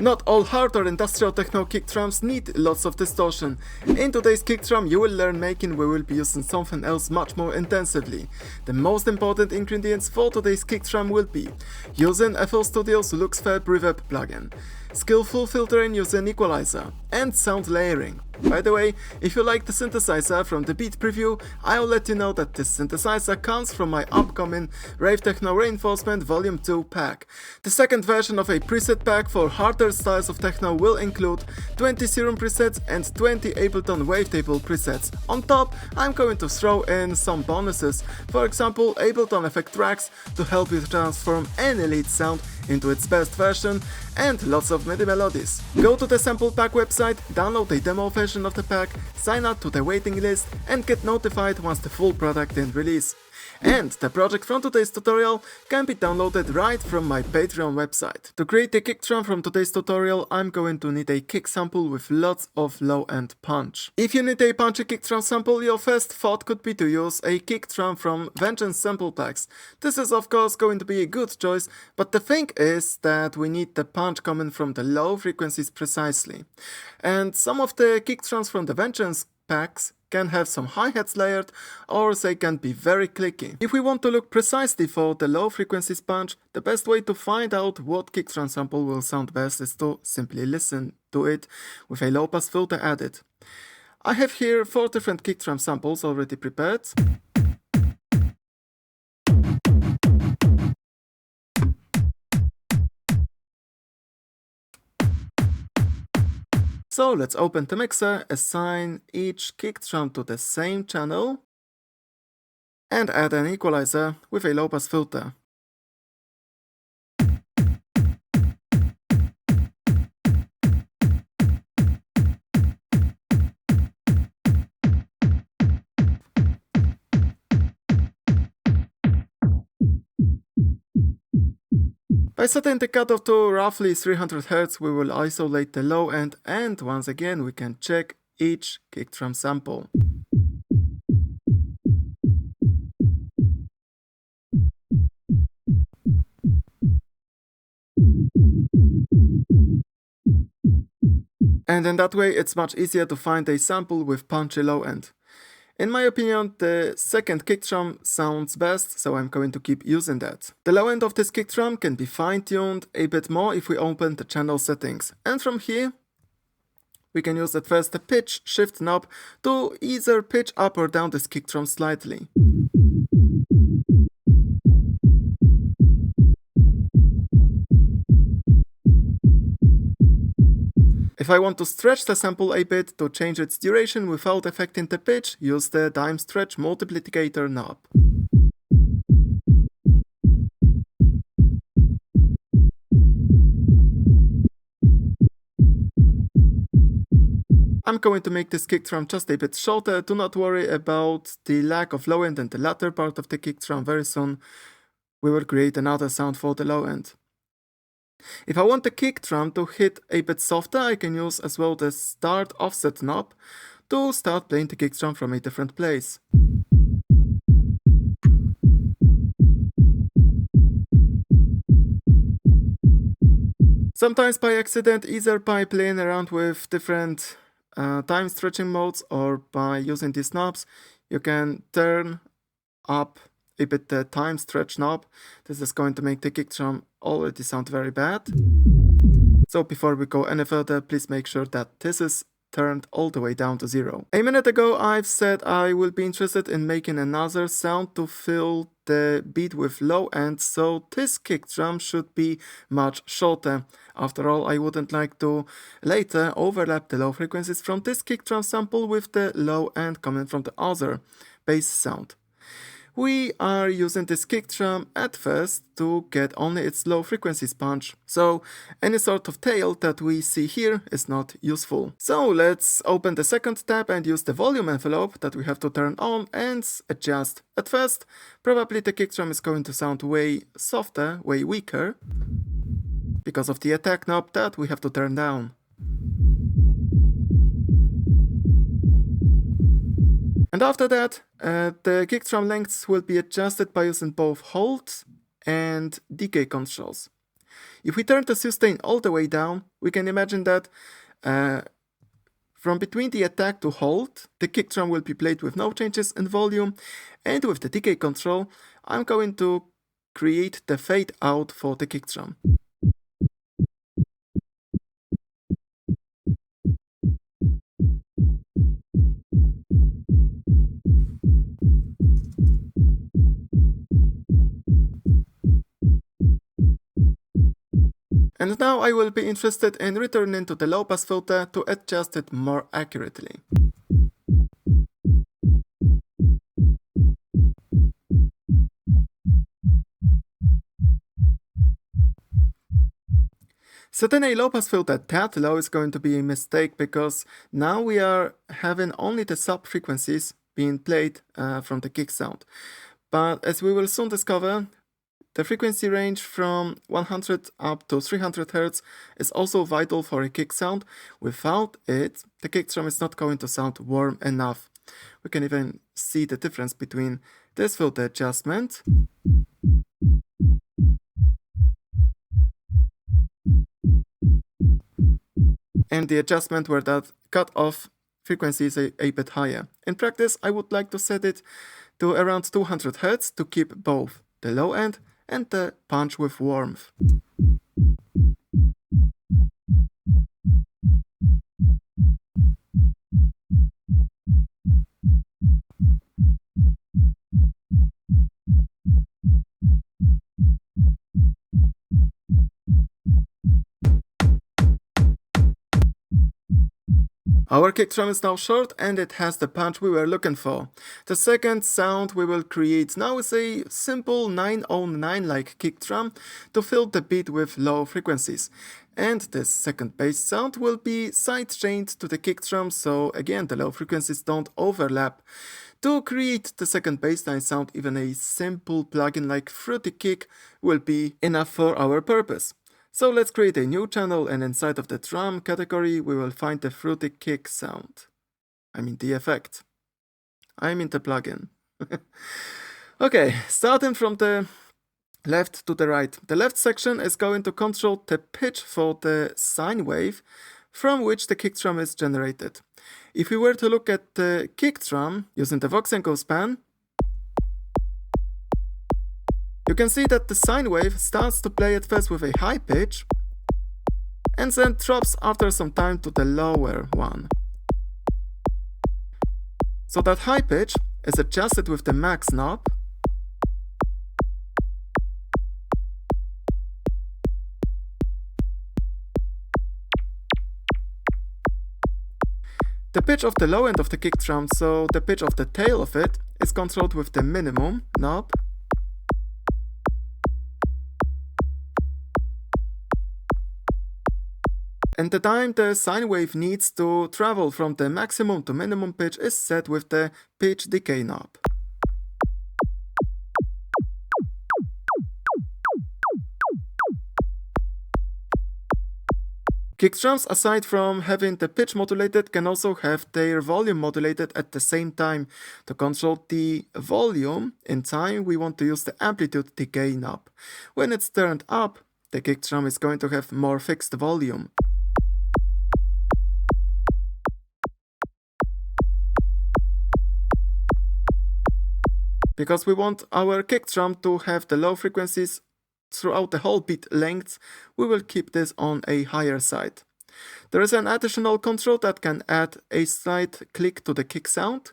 Not all hard or industrial techno kick drums need lots of distortion. In today's kick drum you will learn making we will be using something else much more intensively. The most important ingredients for today's kick drum will be using FL Studio's LuxeVerb reverb plugin, skillful filtering using equalizer, and sound layering. By the way, if you like the synthesizer from the beat preview, I'll let you know that this synthesizer comes from my upcoming Rave Techno Reinforcement Volume 2 pack. The second version of a preset pack for harder styles of techno will include 20 Serum presets and 20 Ableton Wavetable presets. On top, I'm going to throw in some bonuses, for example Ableton effect tracks to help you transform any lead sound into its best version, and lots of MIDI melodies. Go to the sample pack website, download a demo version of the pack, sign up to the waiting list, and get notified once the full product is released. And the project from today's tutorial can be downloaded right from my Patreon website. To create a kick drum from today's tutorial, I'm going to need a kick sample with lots of low-end punch. If you need a punchy kick drum sample, your first thought could be to use a kick drum from Vengeance sample packs. This is of course going to be a good choice, but the thing is that we need the punch coming from the low frequencies precisely. And some of the kick drums from the Vengeance packs can have some hi-hats layered, or they can be very clicky. If we want to look precisely for the low frequencies punch, the best way to find out what kick drum sample will sound best is to simply listen to it with a low pass filter added. I have here 4 different kick drum samples already prepared. So let's open the mixer, assign each kick drum to the same channel, and add an equalizer with a low pass filter. By setting the cutoff to roughly 300 Hz, we will isolate the low end, and once again we can check each kick drum sample. And in that way it's much easier to find a sample with punchy low end. In my opinion, the second kick drum sounds best, so I'm going to keep using that. The low end of this kick drum can be fine-tuned a bit more if we open the channel settings. And from here, we can use at first the pitch shift knob to either pitch up or down this kick drum slightly. If I want to stretch the sample a bit to change its duration without affecting the pitch, use the time stretch multiplicator knob. I'm going to make this kick drum just a bit shorter. Do not worry about the lack of low end in the latter part of the kick drum. Very soon we will create another sound for the low end. If I want the kick drum to hit a bit softer, I can use as well the start offset knob to start playing the kick drum from a different place. Sometimes by accident, either by playing around with different time stretching modes or by using these knobs, you can turn up a bit the time stretch knob. This is going to make the kick drum already sound very bad. So before we go any further, please make sure that this is turned all the way down to 0. A minute ago I've said I will be interested in making another sound to fill the beat with low end, so this kick drum should be much shorter. After all, I wouldn't like to later overlap the low frequencies from this kick drum sample with the low end coming from the other bass sound. We are using this kick drum at first to get only its low frequencies punch, so any sort of tail that we see here is not useful. So let's open the second tab and use the volume envelope that we have to turn on and adjust. At first, probably the kick drum is going to sound way softer, way weaker, because of the attack knob that we have to turn down. And after that, the kick drum lengths will be adjusted by using both hold and decay controls. If we turn the sustain all the way down, we can imagine that from between the attack to hold, the kick drum will be played with no changes in volume, and with the decay control, I'm going to create the fade out for the kick drum. And now I will be interested in returning to the low pass filter to adjust it more accurately. Setting a low pass filter that low is going to be a mistake because now we are having only the sub frequencies being played from the kick sound. But as we will soon discover, the frequency range from 100 up to 300 Hz is also vital for a kick sound. Without it, the kick drum is not going to sound warm enough. We can even see the difference between this filter adjustment and the adjustment where that cut-off frequency is a bit higher. In practice, I would like to set it to around 200 Hz to keep both the low end and the punch with warmth. Our kick drum is now short and it has the punch we were looking for. The second sound we will create now is a simple 909-like kick drum to fill the beat with low frequencies. And this second bass sound will be sidechained to the kick drum, so again the low frequencies don't overlap. To create the second bassline sound, even a simple plugin like Fruity Kick will be enough for our purpose. So let's create a new channel, and inside of the drum category we will find the Fruity Kick sound. I mean the effect. I mean the plugin. Okay, starting from the left to the right. The left section is going to control the pitch for the sine wave from which the kick drum is generated. If we were to look at the kick drum using the Vox&Co span, you can see that the sine wave starts to play at first with a high pitch and then drops after some time to the lower one. So that high pitch is adjusted with the max knob, the pitch of the low end of the kick drum, so the pitch of the tail of it, is controlled with the minimum knob. And the time the sine wave needs to travel from the maximum to minimum pitch is set with the pitch decay knob. Kick drums, aside from having the pitch modulated, can also have their volume modulated at the same time. To control the volume in time, we want to use the amplitude decay knob. When it's turned up, the kick drum is going to have more fixed volume. Because we want our kick drum to have the low frequencies throughout the whole beat length, we will keep this on a higher side. There is an additional control that can add a slight click to the kick sound.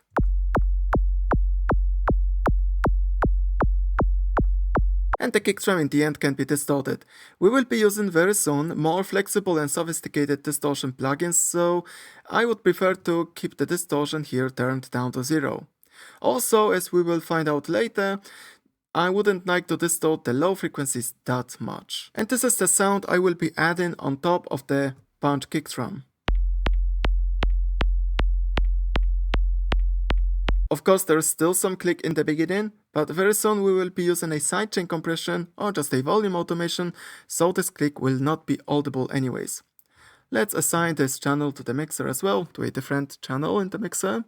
And the kick drum in the end can be distorted. We will be using very soon more flexible and sophisticated distortion plugins, so I would prefer to keep the distortion here turned down to 0. Also, as we will find out later, I wouldn't like to distort the low frequencies that much. And this is the sound I will be adding on top of the punch kick drum. Of course, there is still some click in the beginning, but very soon we will be using a sidechain compression or just a volume automation, so this click will not be audible anyways. Let's assign this channel to the mixer as well, to a different channel in the mixer.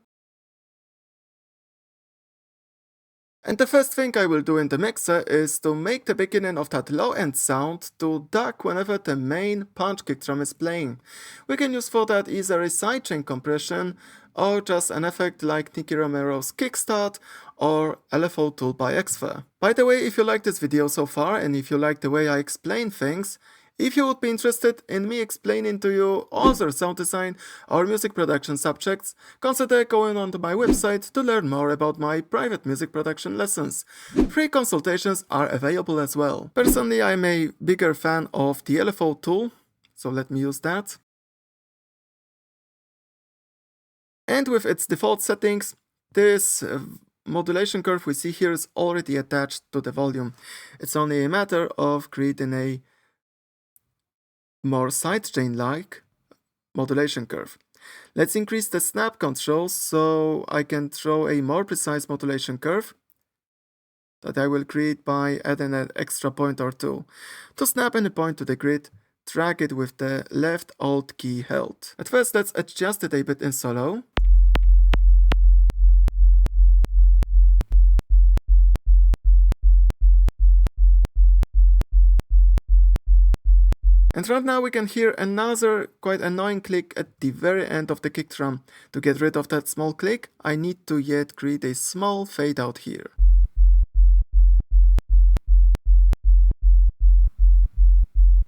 And the first thing I will do in the mixer is to make the beginning of that low-end sound to duck whenever the main punch kick drum is playing. We can use for that either a sidechain compression or just an effect like Nicky Romero's Kickstart or LFO tool by XVer. By the way, if you like this video so far and if you like the way I explain things, if you would be interested in me explaining to you other sound design or music production subjects, consider going onto my website to learn more about my private music production lessons. Free consultations are available as well. Personally, I'm a bigger fan of the LFO tool, so let me use that. And with its default settings, this modulation curve we see here is already attached to the volume. It's only a matter of creating a more sidechain-like modulation curve. Let's increase the snap control so I can throw a more precise modulation curve that I will create by adding an extra point or two. To snap any point to the grid, drag it with the left Alt key held. At first, let's adjust it a bit in solo. And right now we can hear another quite annoying click at the very end of the kick drum. To get rid of that small click, I need to yet create a small fade out here.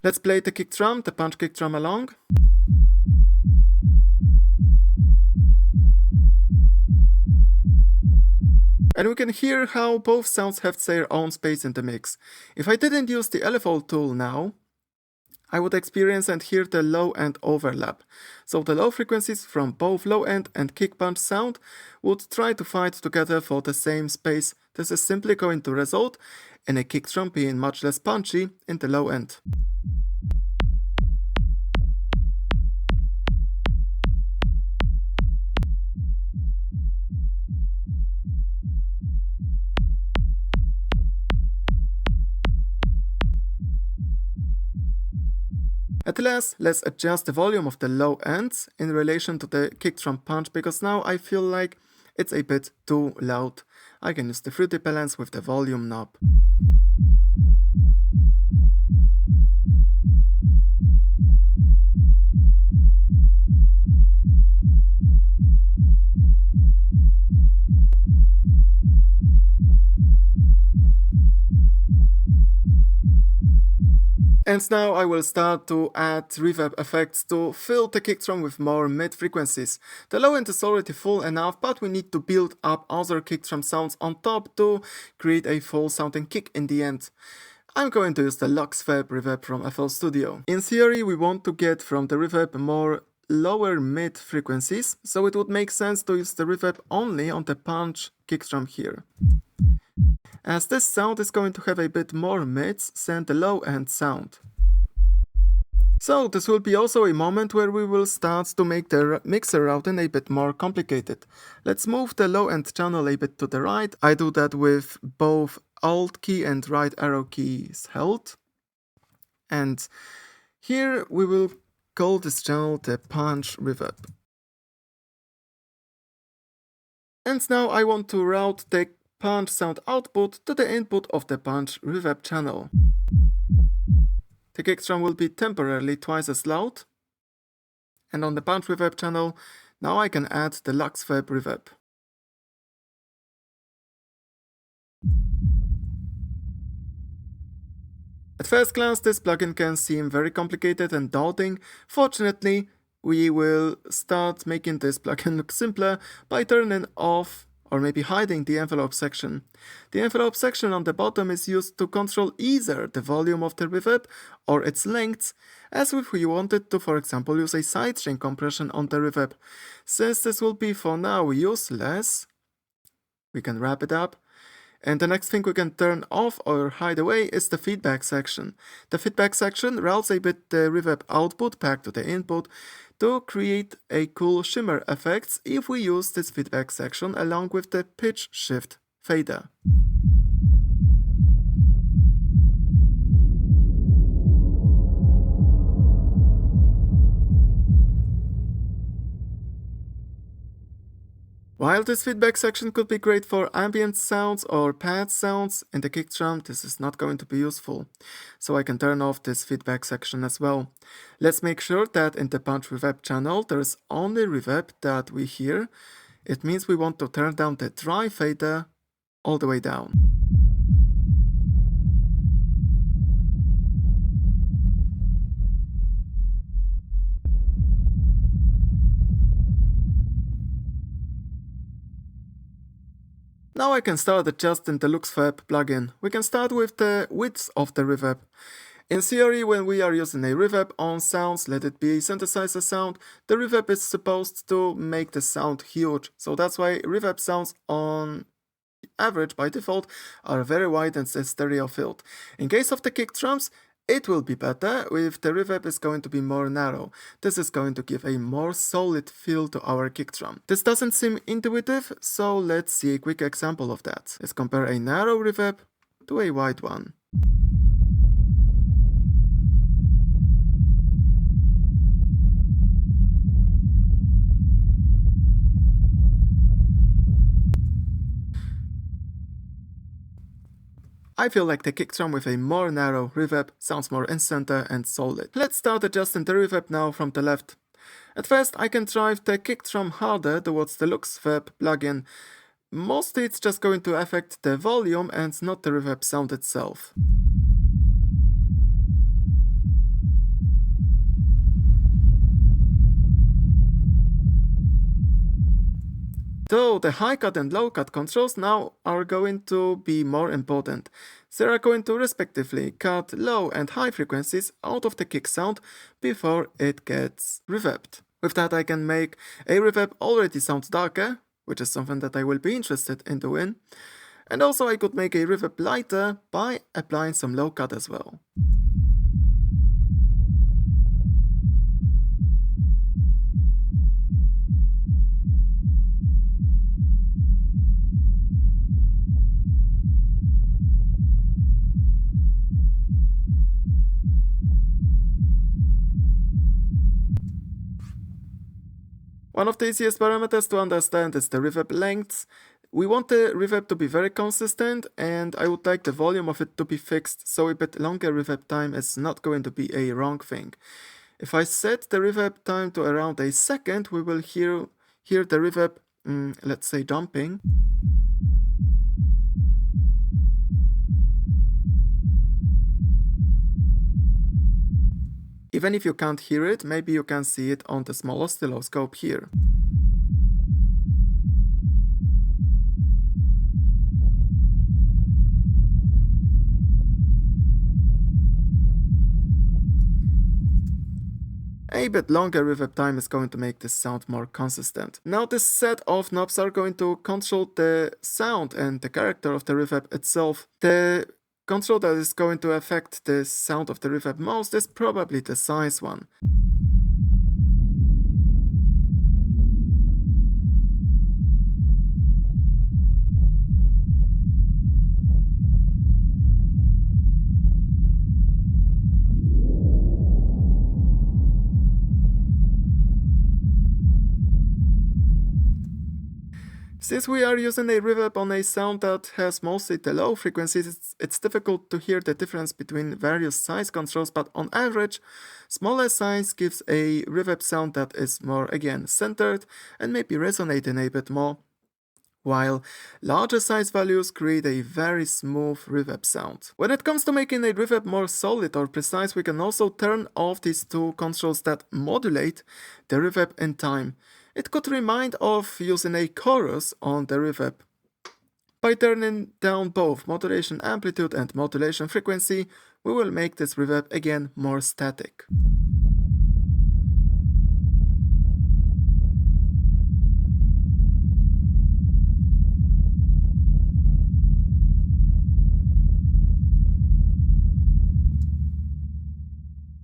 Let's play the kick drum, the punch kick drum along. And we can hear how both sounds have their own space in the mix. If I didn't use the LFO tool now, I would experience and hear the low end overlap. So the low frequencies from both low end and kick punch sound would try to fight together for the same space. This is simply going to result in a kick drum being much less punchy in the low end. At last, let's adjust the volume of the low ends in relation to the kick drum punch, because now I feel like it's a bit too loud. I can use the fruity balance with the volume knob. And now I will start to add reverb effects to fill the kick drum with more mid frequencies. The low end is already full enough, but we need to build up other kick drum sounds on top to create a full sounding kick in the end. I'm going to use the LuxeVerb reverb from FL Studio. In theory, we want to get from the reverb more lower mid frequencies, so it would make sense to use the reverb only on the punch kick drum here, as this sound is going to have a bit more mids than the low end sound. So this will be also a moment where we will start to make the mixer routing a bit more complicated. Let's move the low end channel a bit to the right. I do that with both Alt key and right arrow keys held. And here we will call this channel the punch reverb. And now I want to route the punch sound output to the input of the punch reverb channel. The kick drum will be temporarily twice as loud, and on the punch reverb channel, now I can add the LuxeVerb reverb. At first glance, this plugin can seem very complicated and daunting. Fortunately, we will start making this plugin look simpler by turning off or maybe hiding the envelope section. The envelope section on the bottom is used to control either the volume of the reverb or its length, as if we wanted to, for example, use a sidechain compression on the reverb. Since this will be for now useless, we can wrap it up. And the next thing we can turn off or hide away is the feedback section. The feedback section routes a bit the reverb output back to the input to create a cool shimmer effects if we use this feedback section along with the pitch shift fader. While this feedback section could be great for ambient sounds or pad sounds, in the kick drum this is not going to be useful. So I can turn off this feedback section as well. Let's make sure that in the punch reverb channel there is only reverb that we hear. It means we want to turn down the dry fader all the way down. Now I can start adjusting the LuxeVerb plugin. We can start with the width of the reverb. In theory, when we are using a reverb on sounds, let it be a synthesizer sound, the reverb is supposed to make the sound huge. So that's why reverb sounds on average by default are very wide and stereo filled. In case of the kick drums, it will be better if the reverb is going to be more narrow. This is going to give a more solid feel to our kick drum. This doesn't seem intuitive, so let's see a quick example of that. Let's compare a narrow reverb to a wide one. I feel like the kick drum with a more narrow reverb sounds more in center and solid. Let's start adjusting the reverb now from the left. At first I can drive the kick drum harder towards the LuxeVerb plugin. Mostly it's just going to affect the volume and not the reverb sound itself. Though the high cut and low cut controls now are going to be more important. They are going to respectively cut low and high frequencies out of the kick sound before it gets reverbed. With that I can make a reverb already sound darker, which is something that I will be interested in doing. And also I could make a reverb lighter by applying some low cut as well. One of the easiest parameters to understand is the reverb length. We want the reverb to be very consistent and I would like the volume of it to be fixed, so a bit longer reverb time is not going to be a wrong thing. If I set the reverb time to around a second, we will hear the reverb, let's say, jumping. Even if you can't hear it, maybe you can see it on the small oscilloscope here. A bit longer reverb time is going to make this sound more consistent. Now this set of knobs are going to control the sound and the character of the reverb itself. The control that is going to affect the sound of the reverb most is probably the size one. Since we are using a reverb on a sound that has mostly the low frequencies, it's difficult to hear the difference between various size controls, but on average, smaller size gives a reverb sound that is more, again, centered and maybe resonating a bit more, while larger size values create a very smooth reverb sound. When it comes to making a reverb more solid or precise, we can also turn off these two controls that modulate the reverb in time. It could remind of using a chorus on the reverb. By turning down both modulation amplitude and modulation frequency, we will make this reverb again more static.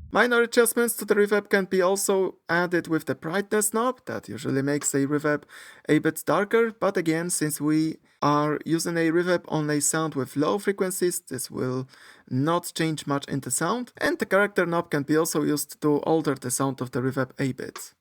Minor adjustments to the reverb can be also added with the brightness knob. That usually makes a reverb a bit darker, but again, since we are using a reverb on a sound with low frequencies, this will not change much in the sound. And the character knob can be also used to alter the sound of the reverb a bit.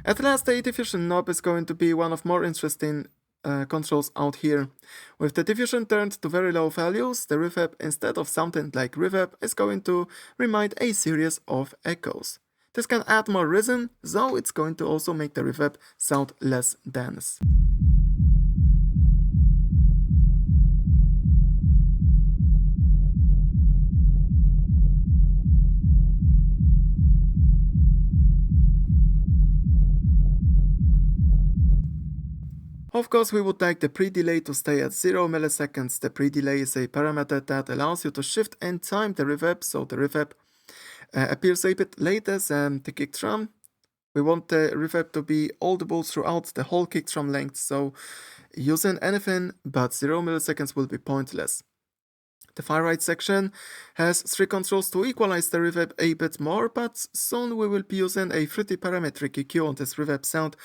At last, the diffusion knob is going to be one of more interesting controls out here. With the diffusion turned to very low values, the reverb, instead of something like reverb, is going to remind a series of echoes. This can add more rhythm, though it's going to also make the reverb sound less dense. Of course, we would like the pre-delay to stay at 0 milliseconds. The pre-delay is a parameter that allows you to shift and time the reverb, so the reverb appears a bit later than the kick drum. We want the reverb to be audible throughout the whole kick drum length, so using anything but 0 milliseconds will be pointless. The far right section has 3 controls to equalize the reverb a bit more, but soon we will be using a 3D parametric EQ on this reverb sound,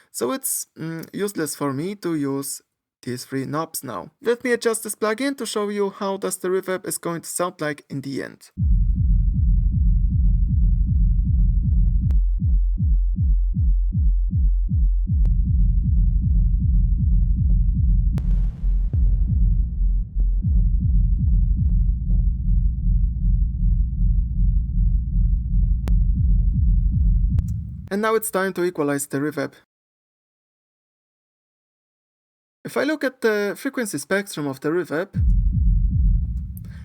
so it's useless for me to use these 3 knobs now. Let me adjust this plugin to show you how does the reverb is going to sound like in the end. And now it's time to equalize the reverb. If I look at the frequency spectrum of the reverb,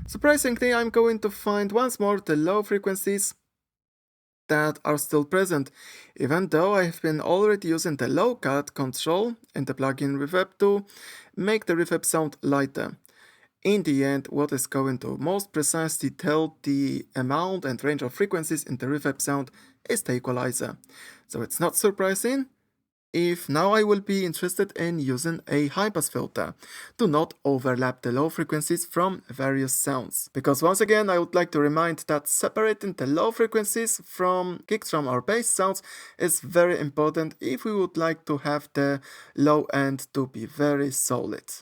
surprisingly I'm going to find once more the low frequencies that are still present, even though I have been already using the low cut control in the plugin reverb to make the reverb sound lighter. In the end, what is going to most precisely tell the amount and range of frequencies in the reverb sound is the equalizer. So it's not surprising if now I will be interested in using a high-pass filter to not overlap the low frequencies from various sounds. Because once again, I would like to remind that separating the low frequencies from kick drum or bass sounds is very important if we would like to have the low end to be very solid.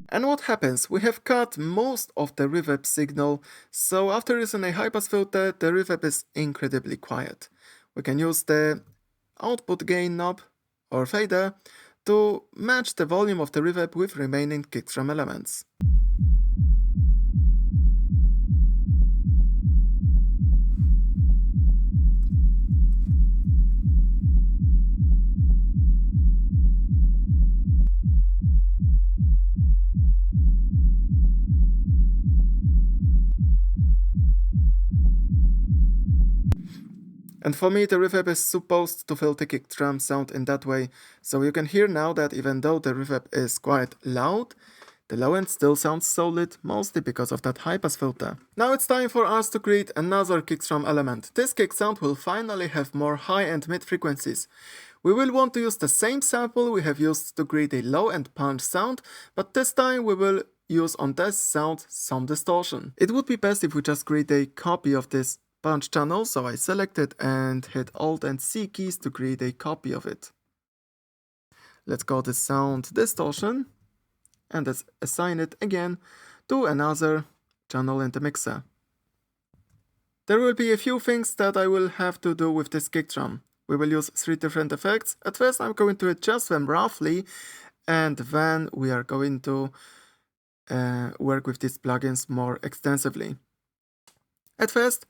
And what happens? We have cut most of the reverb signal, so after using a high-pass filter, the reverb is incredibly quiet. We can use the output gain knob or fader to match the volume of the reverb with remaining kick drum elements. And for me, the reverb is supposed to fill the kick drum sound in that way, so you can hear now that even though the reverb is quite loud, the low end still sounds solid, mostly because of that high-pass filter. Now it's time for us to create another kick drum element. This kick sound will finally have more high and mid frequencies. We will want to use the same sample we have used to create a low and punch sound, but this time we will use on this sound some distortion. It would be best if we just create a copy of this punch channel, so I select it and hit Alt and C keys to create a copy of it. Let's call this sound distortion and let's assign it again to another channel in the mixer. There will be a few things that I will have to do with this kick drum. We will use 3 different effects. At first I'm going to adjust them roughly, and then we are going to work with these plugins more extensively. At first,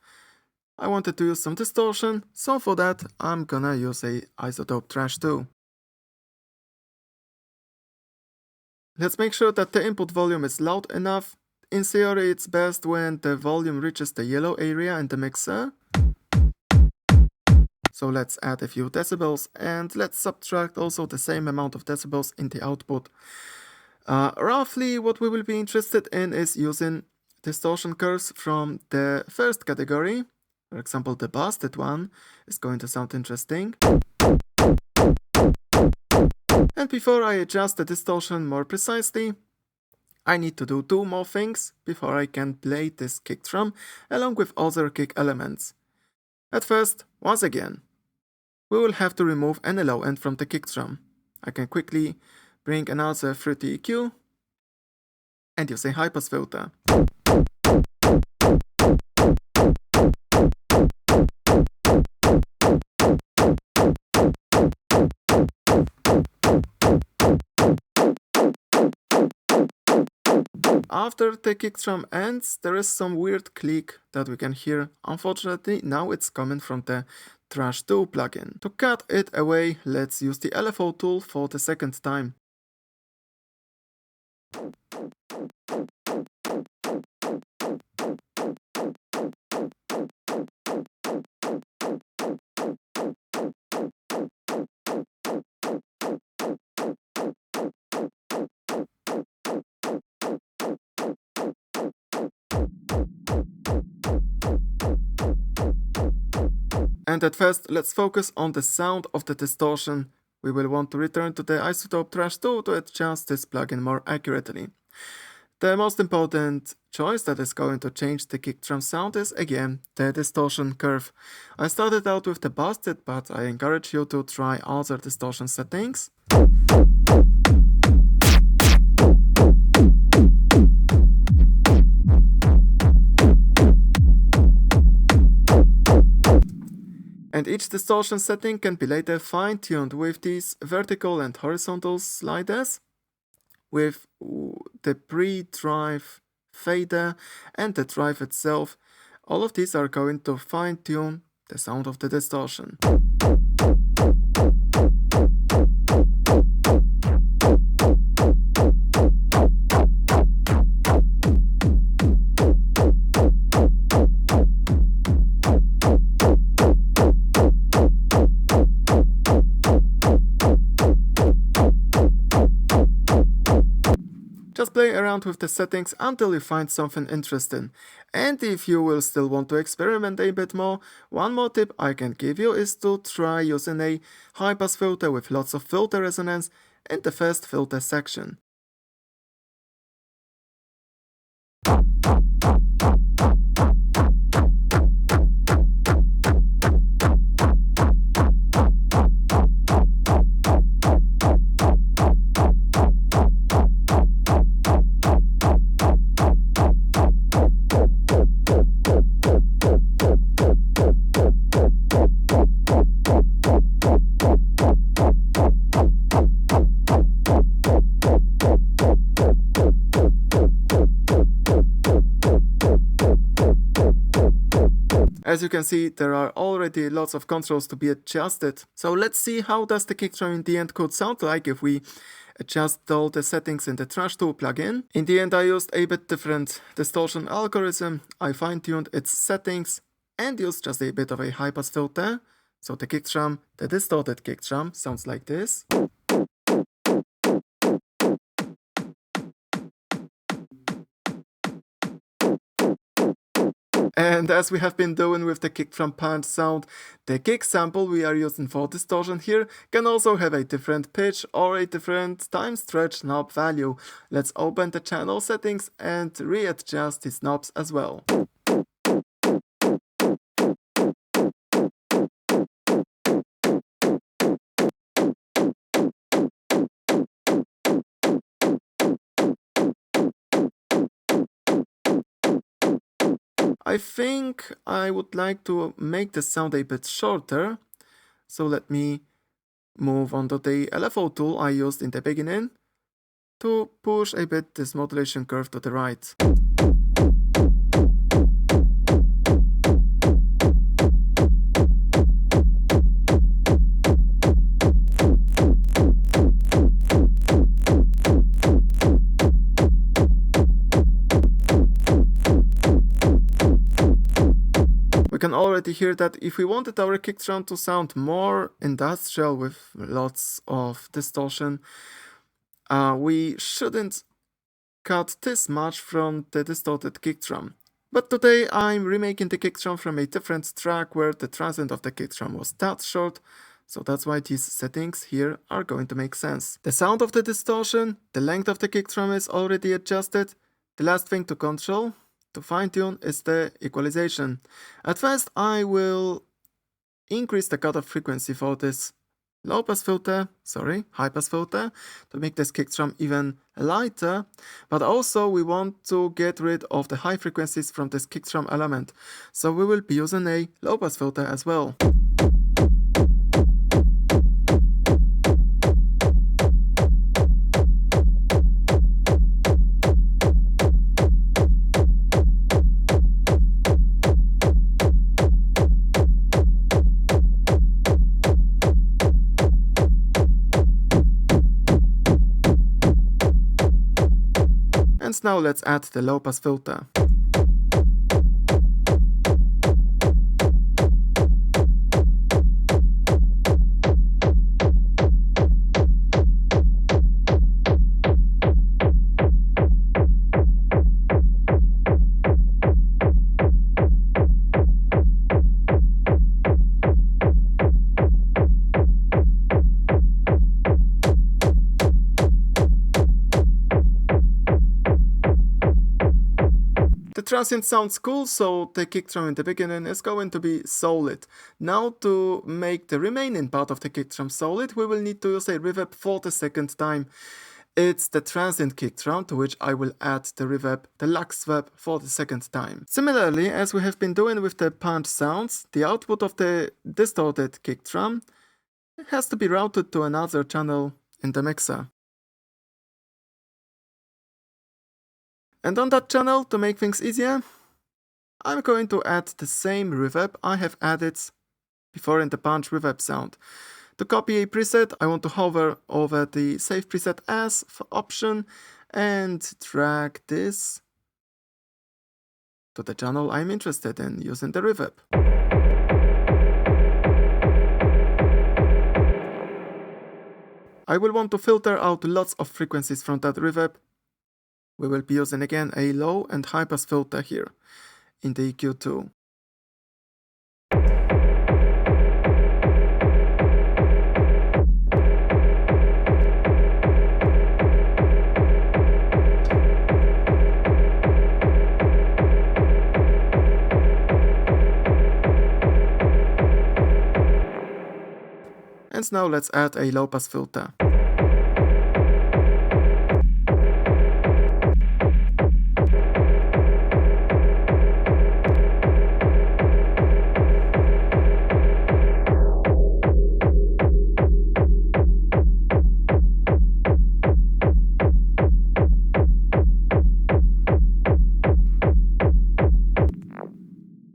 I wanted to use some distortion, so for that I'm gonna use a iZotope Trash 2. Let's make sure that the input volume is loud enough. In theory it's best when the volume reaches the yellow area in the mixer. So let's add a few decibels and let's subtract also the same amount of decibels in the output. Roughly what we will be interested in is using distortion curves from the first category. For example, the busted one is going to sound interesting. And before I adjust the distortion more precisely, I need to do two more things before I can play this kick drum along with other kick elements. At first, once again, we will have to remove any low end from the kick drum. I can quickly bring another 30 EQ and use a high pass filter. After the kick drum ends, there is some weird click that we can hear. Unfortunately, now it's coming from the Trash 2 plugin. To cut it away, let's use the LFO tool for the second time. And at first, let's focus on the sound of the distortion. We will want to return to the iZotope Trash 2 to adjust this plugin more accurately. The most important choice that is going to change the kick drum sound is, again, the distortion curve. I started out with the busted, but I encourage you to try other distortion settings. And each distortion setting can be later fine-tuned with these vertical and horizontal sliders, with the pre-drive fader and the drive itself. All of these are going to fine-tune the sound of the distortion. Just play around with the settings until you find something interesting. And if you will still want to experiment a bit more, one more tip I can give you is to try using a high pass filter with lots of filter resonance in the first filter section. As you can see, there are already lots of controls to be adjusted. So let's see how does the kick drum in the end could sound like if we adjust all the settings in the Trash 2 plugin. In the end, I used a bit different distortion algorithm. I fine-tuned its settings and used just a bit of a high pass filter. So the kick drum, the distorted kick drum, sounds like this. And as we have been doing with the kick drum punch sound, the kick sample we are using for distortion here can also have a different pitch or a different time stretch knob value. Let's open the channel settings and readjust these knobs as well. I think I would like to make the sound a bit shorter, so let me move on to the LFO tool I used in the beginning to push a bit this modulation curve to the right. We can already hear that if we wanted our kick drum to sound more industrial with lots of distortion, we shouldn't cut this much from the distorted kick drum. But today I'm remaking the kick drum from a different track where the transient of the kick drum was that short, So that's why these settings here are going to make sense. The sound of the distortion, the length of the kick drum is already adjusted. The last thing to control, to fine tune, is the equalization. At first I will increase the cutoff frequency for this high pass filter, to make this kick drum even lighter, but also we want to get rid of the high frequencies from this kick drum element, so we will be using a low pass filter as well. And now let's add the low pass filter. The transient sounds cool, so the kick drum in the beginning is going to be solid. Now to make the remaining part of the kick drum solid, we will need to use a reverb for the second time. It's the transient kick drum to which I will add the reverb, the LuxeVerb, for the second time. Similarly, as we have been doing with the punch sounds, the output of the distorted kick drum has to be routed to another channel in the mixer. And on that channel, to make things easier, I'm going to add the same reverb I have added before in the punch reverb sound. To copy a preset, I want to hover over the Save Preset As option and drag this to the channel I'm interested in using the reverb. I will want to filter out lots of frequencies from that reverb. We will be using again a low and high pass filter here in the EQ2. And now let's add a low pass filter.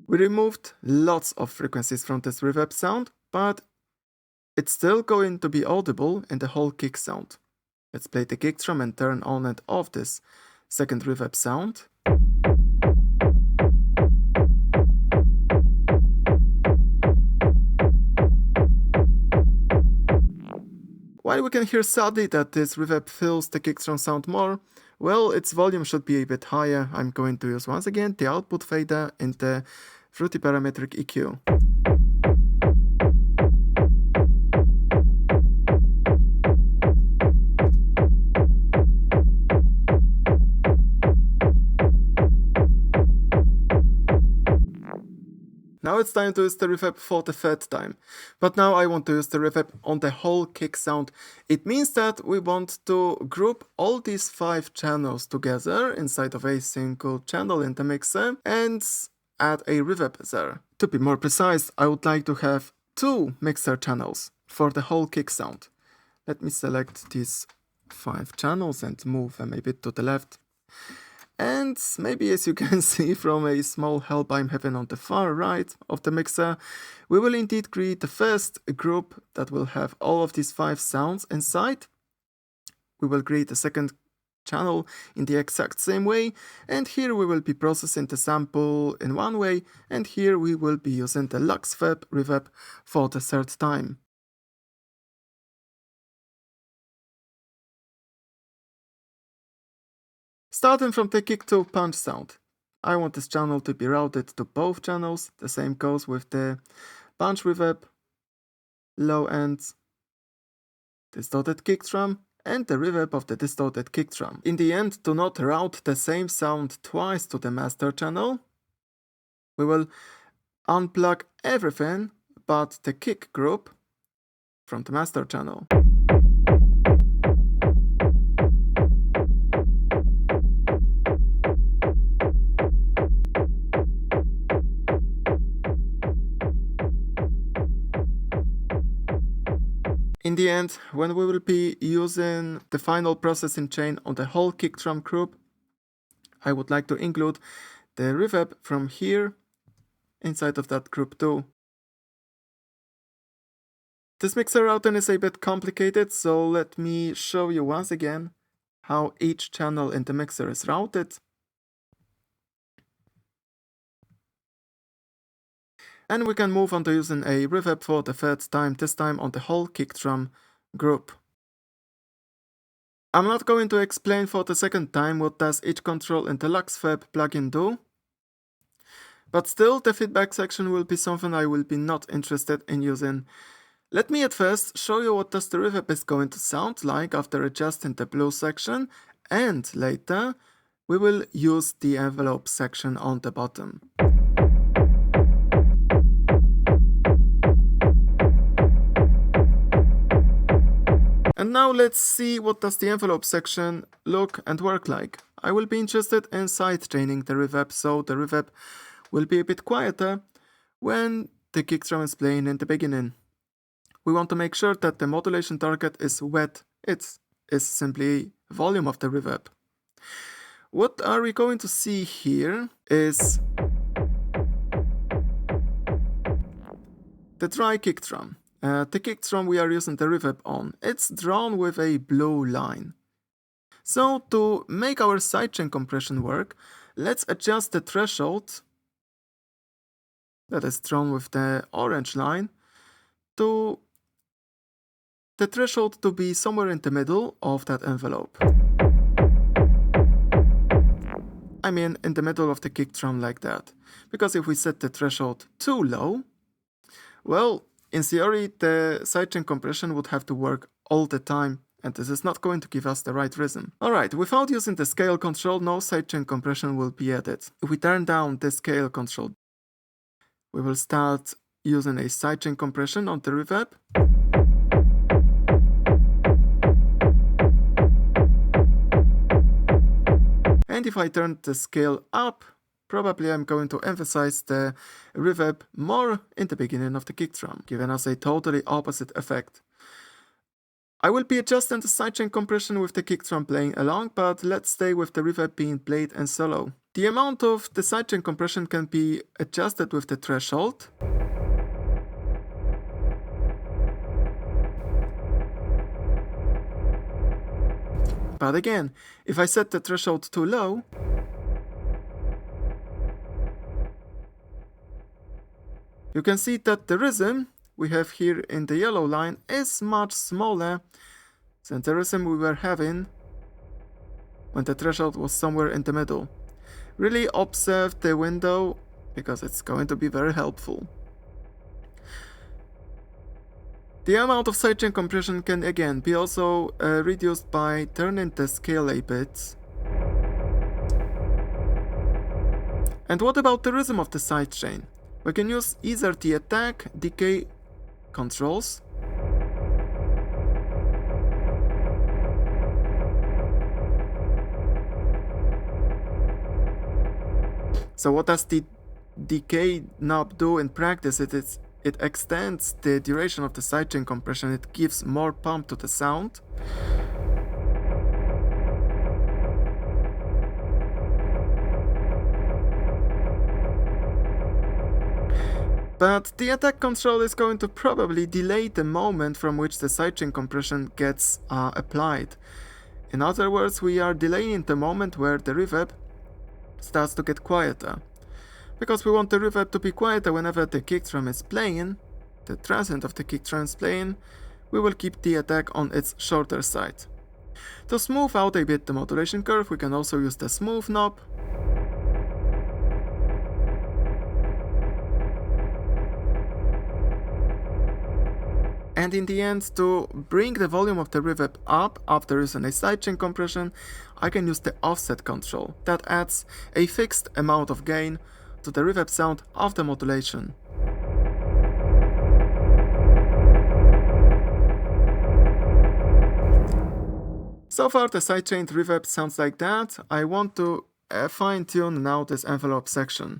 We removed lots of frequencies from this reverb sound, but it's still going to be audible in the whole kick sound. Let's play the kick drum and turn on and off this second reverb sound. While we can hear subtly that this reverb fills the kick drum sound more, well, its volume should be a bit higher. I'm going to use once again the output fader in the Fruity Parametric EQ. Now it's time to use the reverb for the third time. But now I want to use the reverb on the whole kick sound. It means that we want to group all these 5 channels together inside of a single channel in the mixer and add a reverb there. To be more precise, I would like to have 2 mixer channels for the whole kick sound. Let me select these 5 channels and move them a bit to the left. And maybe, as you can see from a small help I'm having on the far right of the mixer, we will indeed create the first group that will have all of these 5 sounds inside. We will create a second channel in the exact same way, and here we will be processing the sample in one way, and here we will be using the LuxeVerb reverb for the third time. Starting from the kick to punch sound, I want this channel to be routed to both channels. The same goes with the punch reverb. low end distorted kick drum, and the reverb of the distorted kick drum. In the end, to not route the same sound twice to the master channel, we will unplug everything but the kick group from the master channel. In the end, when we will be using the final processing chain on the whole kick drum group, I would like to include the reverb from here inside of that group too. This mixer routing is a bit complicated, so let me show you once again how each channel in the mixer is routed. And we can move on to using a reverb for the third time, this time on the whole kick drum group. I'm not going to explain for the second time what does each control in the LuxeVerb plugin do, but still the feedback section will be something I will be not interested in using. Let me at first show you what does the reverb is going to sound like after adjusting the blue section, and later we will use the envelope section on the bottom. And now let's see what does the envelope section look and work like. I will be interested in sidechaining the reverb, so the reverb will be a bit quieter when the kick drum is playing in the beginning. We want to make sure that the modulation target is wet. It is simply volume of the reverb. What are we going to see here is the dry kick drum. The kick drum we are using the reverb on, it's drawn with a blue line. So to make our sidechain compression work, let's adjust the threshold that is drawn with the orange line to the threshold to be somewhere in the middle of that envelope. I mean in the middle of the kick drum like that. Because if we set the threshold too low, well, in theory, the sidechain compression would have to work all the time, and this is not going to give us the right rhythm. Alright, without using the scale control, no sidechain compression will be added. If we turn down the scale control, we will start using a sidechain compression on the reverb. And if I turn the scale up, probably I'm going to emphasize the reverb more in the beginning of the kick drum, giving us a totally opposite effect. I will be adjusting the sidechain compression with the kick drum playing along, but let's stay with the reverb being played in solo. The amount of the sidechain compression can be adjusted with the threshold. But again, if I set the threshold too low, you can see that the rhythm we have here in the yellow line is much smaller than the rhythm we were having when the threshold was somewhere in the middle. Really observe the window because it's going to be very helpful. The amount of sidechain compression can again be also reduced by turning the scale a bit. And what about the rhythm of the sidechain? We can use either the attack, decay controls, so what does the decay knob do in practice? It extends the duration of the sidechain compression, it gives more pump to the sound. But the attack control is going to probably delay the moment from which the sidechain compression gets applied. In other words, we are delaying the moment where the reverb starts to get quieter. Because we want the reverb to be quieter whenever the kick drum is playing, the transient of the kick drum is playing, we will keep the attack on its shorter side. To smooth out a bit the modulation curve, we can also use the smooth knob. And in the end, to bring the volume of the reverb up after using a sidechain compression, I can use the offset control that adds a fixed amount of gain to the reverb sound of the modulation. So far the sidechain reverb sounds like that. I want to fine-tune now this envelope section.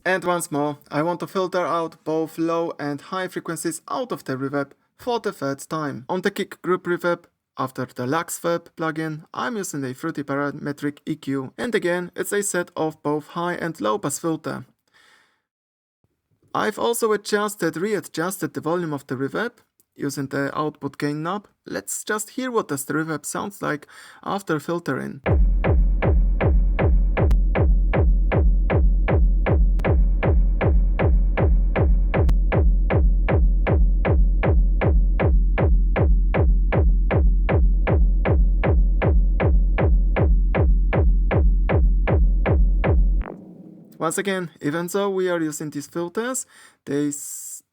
And once more, I want to filter out both low and high frequencies out of the reverb for the third time. On the kick group reverb, after the LuxeVerb plugin, I'm using a fruity parametric EQ, and again it's a set of both high and low pass filter. I've also readjusted the volume of the reverb using the output gain knob. Let's just hear what does the reverb sounds like after filtering. Once again, even though we are using these filters, the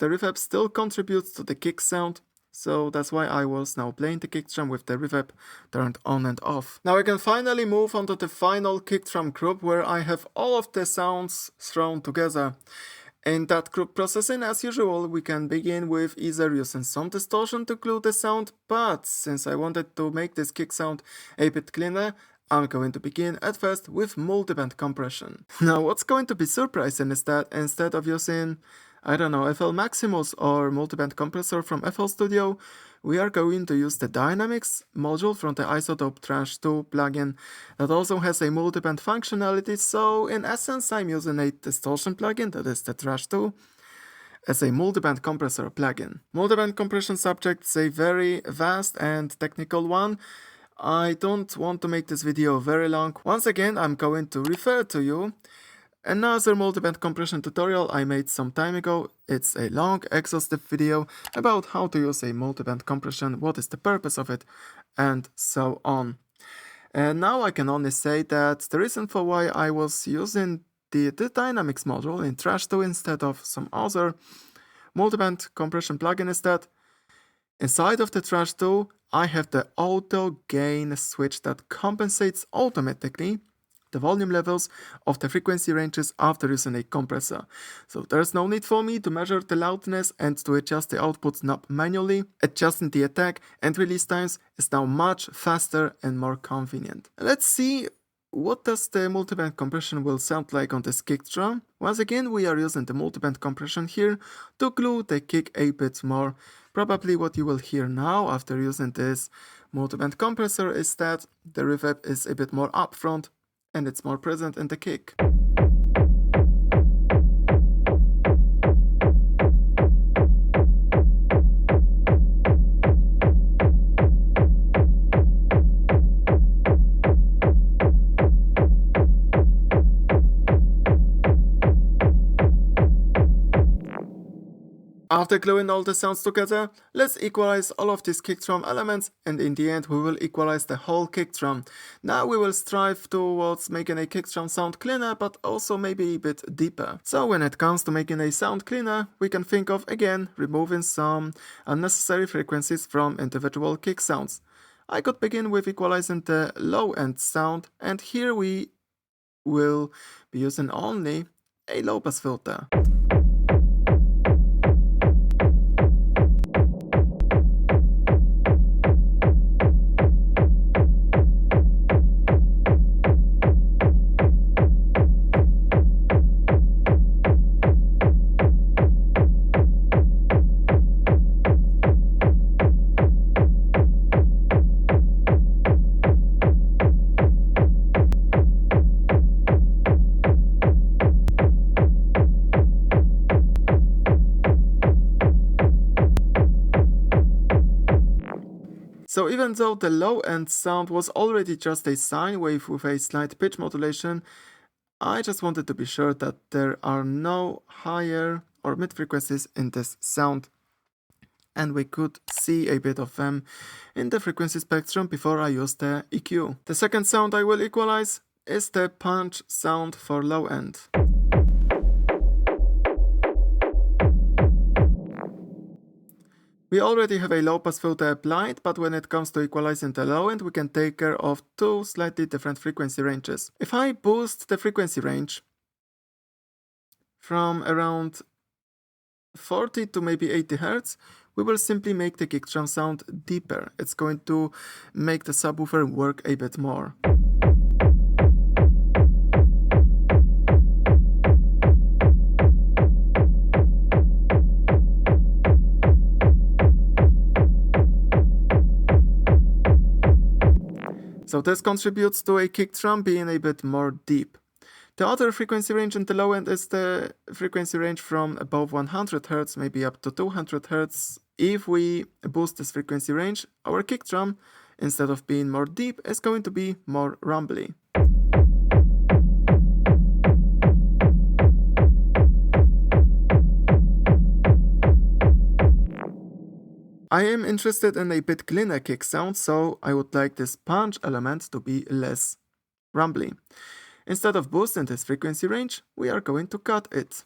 reverb still contributes to the kick sound, so that's why I was now playing the kick drum with the reverb turned on and off. Now I can finally move on to the final kick drum group where I have all of the sounds thrown together. In that group processing, as usual, we can begin with either using some distortion to glue the sound, but since I wanted to make this kick sound a bit cleaner, I'm going to begin at first with multiband compression. Now what's going to be surprising is that instead of using, I don't know, FL Maximus or multiband compressor from FL Studio, we are going to use the dynamics module from the iZotope Trash 2 plugin that also has a multiband functionality, so in essence I'm using a distortion plugin, that is the Trash 2, as a multiband compressor plugin. Multiband compression subject is a very vast and technical one. I don't want to make this video very long. Once again, I'm going to refer to you another multiband compression tutorial I made some time ago. It's a long, exhaustive video about how to use a multiband compression, what is the purpose of it, and so on. And now I can only say that the reason for why I was using the dynamics module in Trash 2 instead of some other multiband compression plugin is that inside of the Trash 2, I have the auto gain switch that compensates automatically the volume levels of the frequency ranges after using a compressor. So there's no need for me to measure the loudness and to adjust the output knob manually. Adjusting the attack and release times is now much faster and more convenient. Let's see what does the multiband compression will sound like on this kick drum. Once again, we are using the multiband compression here to glue the kick a bit more. Probably what you will hear now after using this multiband compressor is that the reverb is a bit more upfront and it's more present in the kick. After gluing all the sounds together, let's equalize all of these kick drum elements, and in the end we will equalize the whole kick drum. Now we will strive towards making a kick drum sound cleaner, but also maybe a bit deeper. So when it comes to making a sound cleaner, we can think of, again, removing some unnecessary frequencies from individual kick sounds. I could begin with equalizing the low end sound, and here we will be using only a low pass filter. So even though the low end sound was already just a sine wave with a slight pitch modulation, I just wanted to be sure that there are no higher or mid frequencies in this sound. and we could see a bit of them in the frequency spectrum before I use the EQ. The second sound I will equalize is the punch sound for low end. We already have a low pass filter applied, but when it comes to equalizing the low end, we can take care of two slightly different frequency ranges. If I boost the frequency range from around 40 to maybe 80 Hz, we will simply make the kick drum sound deeper. It's going to make the subwoofer work a bit more. So this contributes to a kick drum being a bit more deep. The other frequency range in the low end is the frequency range from above 100 Hz, maybe up to 200 Hz. If we boost this frequency range, our kick drum, instead of being more deep, is going to be more rumbly. I am interested in a bit cleaner kick sound, so I would like this punch element to be less rumbly. Instead of boosting this frequency range, we are going to cut it.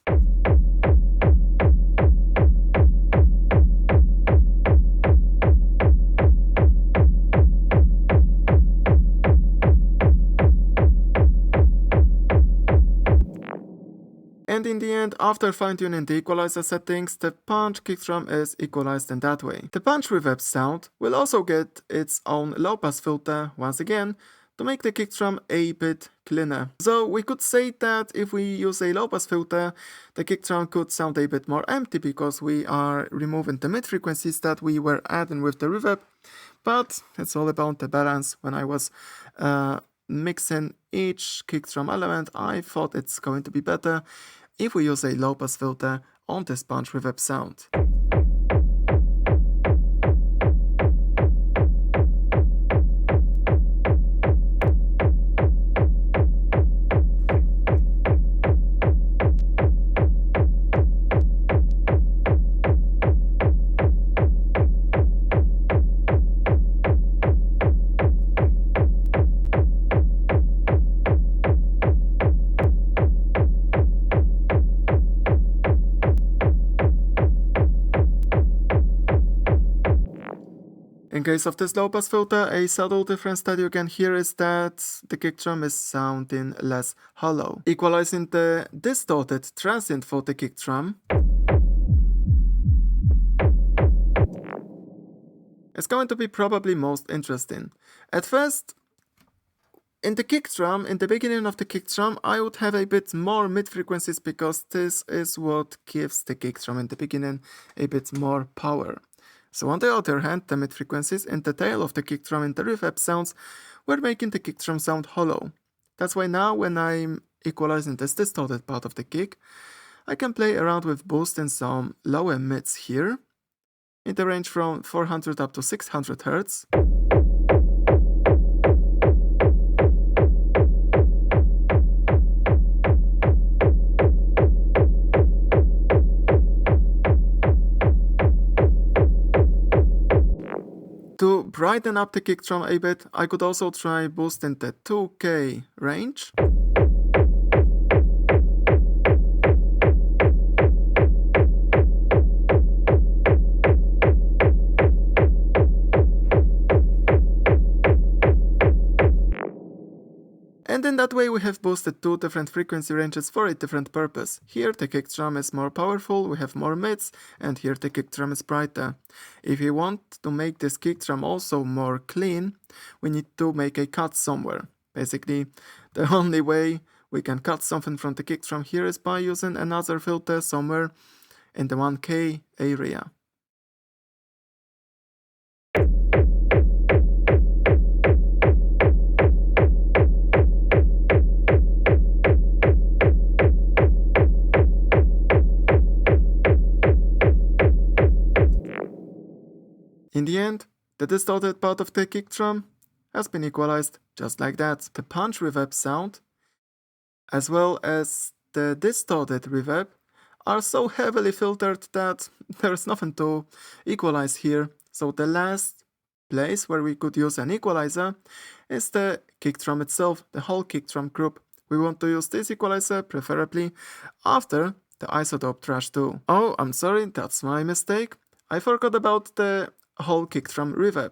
And in the end, after fine-tuning the equalizer settings, the punch kick drum is equalized in that way. The punch reverb sound will also get its own low-pass filter once again to make the kick drum a bit cleaner. So we could say that if we use a low-pass filter, the kick drum could sound a bit more empty because we are removing the mid-frequencies that we were adding with the reverb. But it's all about the balance. When I was mixing each kick drum element, I thought it's going to be better if we use a low-pass filter on this punch reverb sound. In case of this low-pass filter, a subtle difference that you can hear is that the kick drum is sounding less hollow. Equalizing the distorted transient for the kick drum is going to be probably most interesting. At first, in the kick drum, in the beginning of the kick drum, I would have a bit more mid-frequencies because this is what gives the kick drum in the beginning a bit more power. So on the other hand, the mid-frequencies in the tail of the kick drum in the reverb sounds were making the kick drum sound hollow. That's why now when I'm equalizing this distorted part of the kick, I can play around with boosting some lower mids here, in the range from 400 up to 600 Hz. To brighten up the kick drum a bit, I could also try boosting the 2K range. And in that way we have boosted two different frequency ranges for a different purpose. Here the kick drum is more powerful, we have more mids, and here the kick drum is brighter. If you want to make this kick drum also more clean, we need to make a cut somewhere. Basically, the only way we can cut something from the kick drum here is by using another filter somewhere in the 1K area. In the end, the distorted part of the kick drum has been equalized just like that. The punch reverb sound, as well as the distorted reverb, are so heavily filtered that there's nothing to equalize here. So the last place where we could use an equalizer is the kick drum itself, the whole kick drum group. We want to use this equalizer preferably after the iZotope trash too. Oh, I'm sorry, that's my mistake. I forgot about the whole kick drum reverb.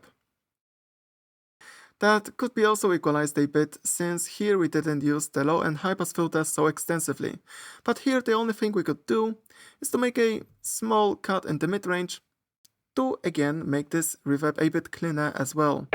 That could be also equalized a bit, since here we didn't use the low and high pass filters so extensively. But here the only thing we could do is to make a small cut in the mid-range to again make this reverb a bit cleaner as well.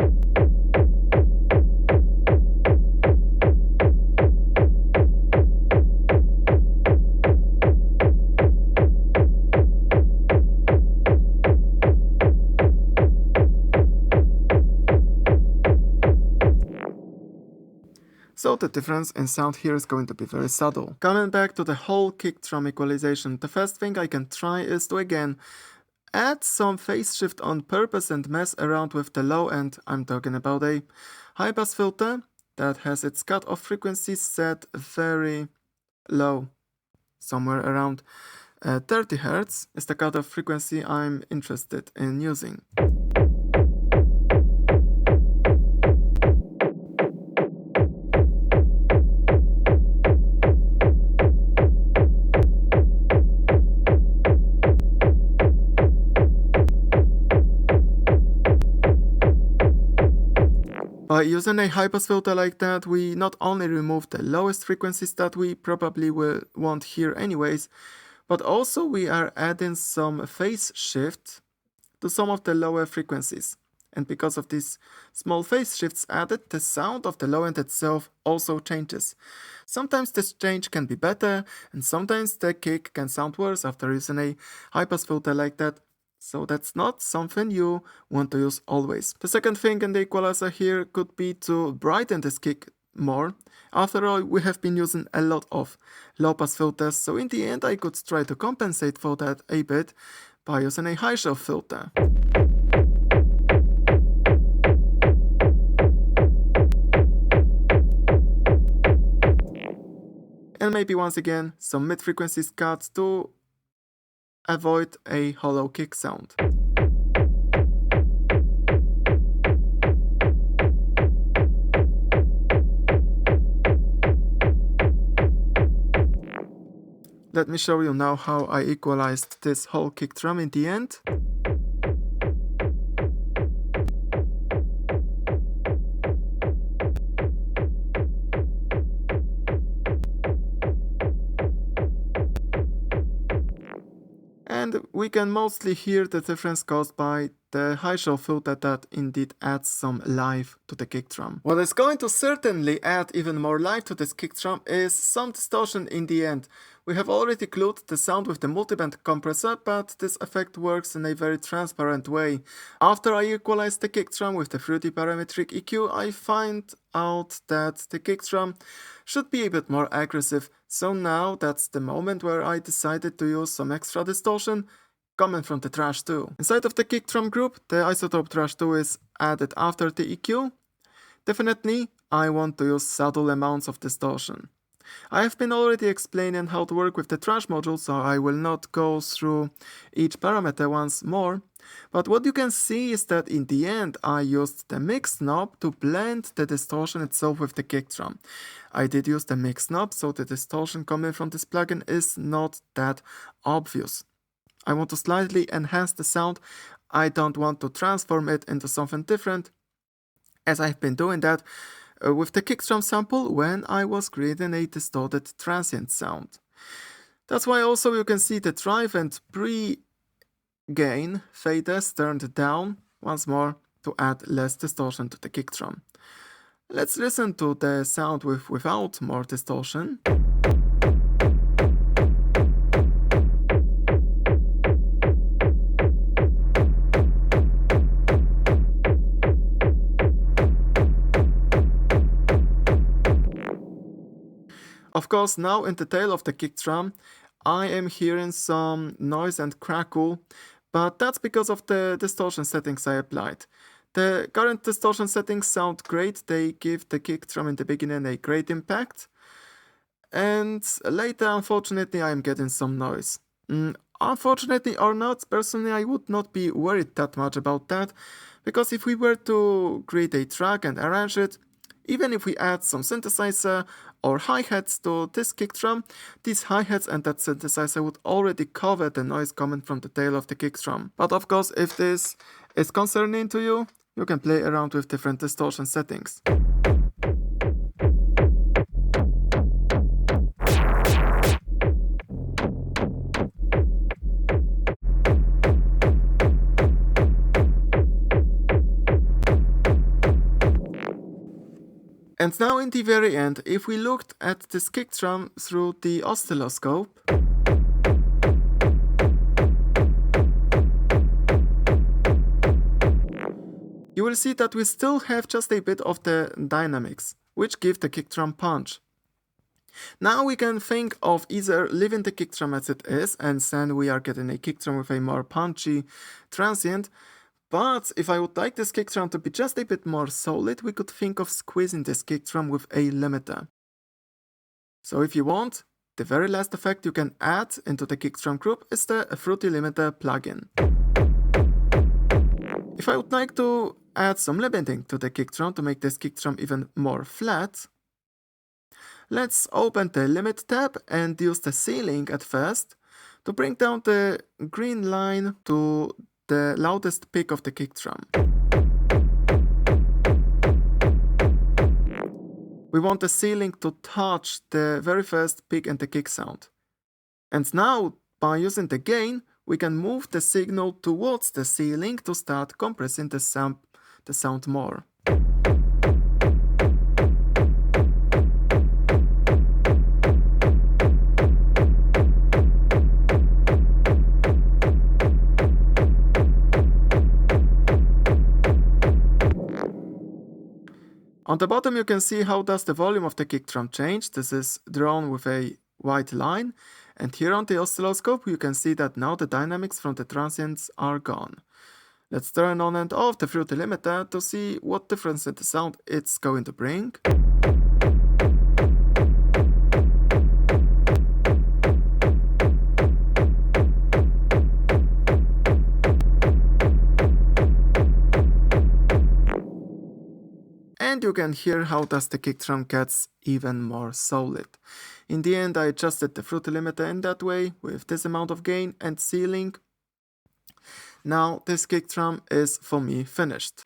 So the difference in sound here is going to be very subtle. Coming back to the whole kick drum equalization, the first thing I can try is to again add some phase shift on purpose and mess around with the low end. I'm talking about a high pass filter that has its cutoff frequency set very low. Somewhere around 30 Hz is the cutoff frequency I'm interested in using. By using a high-pass filter like that, we not only remove the lowest frequencies that we probably will want here anyways, but also we are adding some phase shift to some of the lower frequencies. And because of these small phase shifts added, the sound of the low end itself also changes. Sometimes this change can be better, and sometimes the kick can sound worse after using a high-pass filter like that. So that's not something you want to use always. The second thing in the equalizer here could be to brighten this kick more. After all, we have been using a lot of low-pass filters, so in the end I could try to compensate for that a bit by using a high shelf filter. And maybe once again some mid-frequencies cut to avoid a hollow kick sound. Let me show you now how I equalized this whole kick drum in the end. And we can mostly hear the difference caused by the high shelf filter that indeed adds some life to the kick drum. What is going to certainly add even more life to this kick drum is some distortion in the end. We have already glued the sound with the multiband compressor, but this effect works in a very transparent way. After I equalize the kick drum with the fruity parametric EQ, I find out that the kick drum should be a bit more aggressive. So now that's the moment where I decided to use some extra distortion coming from the trash 2. Inside of the kick drum group, the iZotope trash 2 is added after the EQ. Definitely, I want to use subtle amounts of distortion. I have been already explaining how to work with the trash module, so I will not go through each parameter once more. But what you can see is that in the end I used the mix knob to blend the distortion itself with the kick drum. I did use the mix knob, so the distortion coming from this plugin is not that obvious. I want to slightly enhance the sound. I don't want to transform it into something different, as I've been doing that with the kick drum sample when I was creating a distorted transient sound. That's why also you can see the drive and pre-gain faders turned down once more to add less distortion to the kick drum. Let's listen to the sound without more distortion. Of course, now in the tail of the kick drum, I am hearing some noise and crackle, but that's because of the distortion settings I applied. The current distortion settings sound great, they give the kick drum in the beginning a great impact, and later unfortunately I am getting some noise. Unfortunately or not, personally I would not be worried that much about that, because if we were to create a track and arrange it, even if we add some synthesizer or hi-hats to this kick drum, these hi-hats and that synthesizer would already cover the noise coming from the tail of the kick drum. But of course, if this is concerning to you, you can play around with different distortion settings. And now in the very end, if we looked at this kick drum through the oscilloscope, you will see that we still have just a bit of the dynamics, which give the kick drum punch. Now we can think of either leaving the kick drum as it is, and then we are getting a kick drum with a more punchy transient. But if I would like this kick drum to be just a bit more solid, we could think of squeezing this kick drum with a limiter. So if you want, the very last effect you can add into the kick drum group is the Fruity Limiter plugin. If I would like to add some limiting to the kick drum to make this kick drum even more flat, let's open the Limit tab and use the ceiling at first to bring down the green line to the loudest peak of the kick drum. We want the ceiling to touch the very first peak in the kick sound. And now, by using the gain, we can move the signal towards the ceiling to start compressing the sound more. On the bottom you can see how does the volume of the kick drum change. This is drawn with a white line, and here on the oscilloscope you can see that now the dynamics from the transients are gone. Let's turn on and off the Fruity Limiter to see what difference in the sound it's going to bring. And you can hear how does the kick drum gets even more solid. In the end I adjusted the Fruity Limiter in that way with this amount of gain and ceiling. Now this kick drum is for me finished.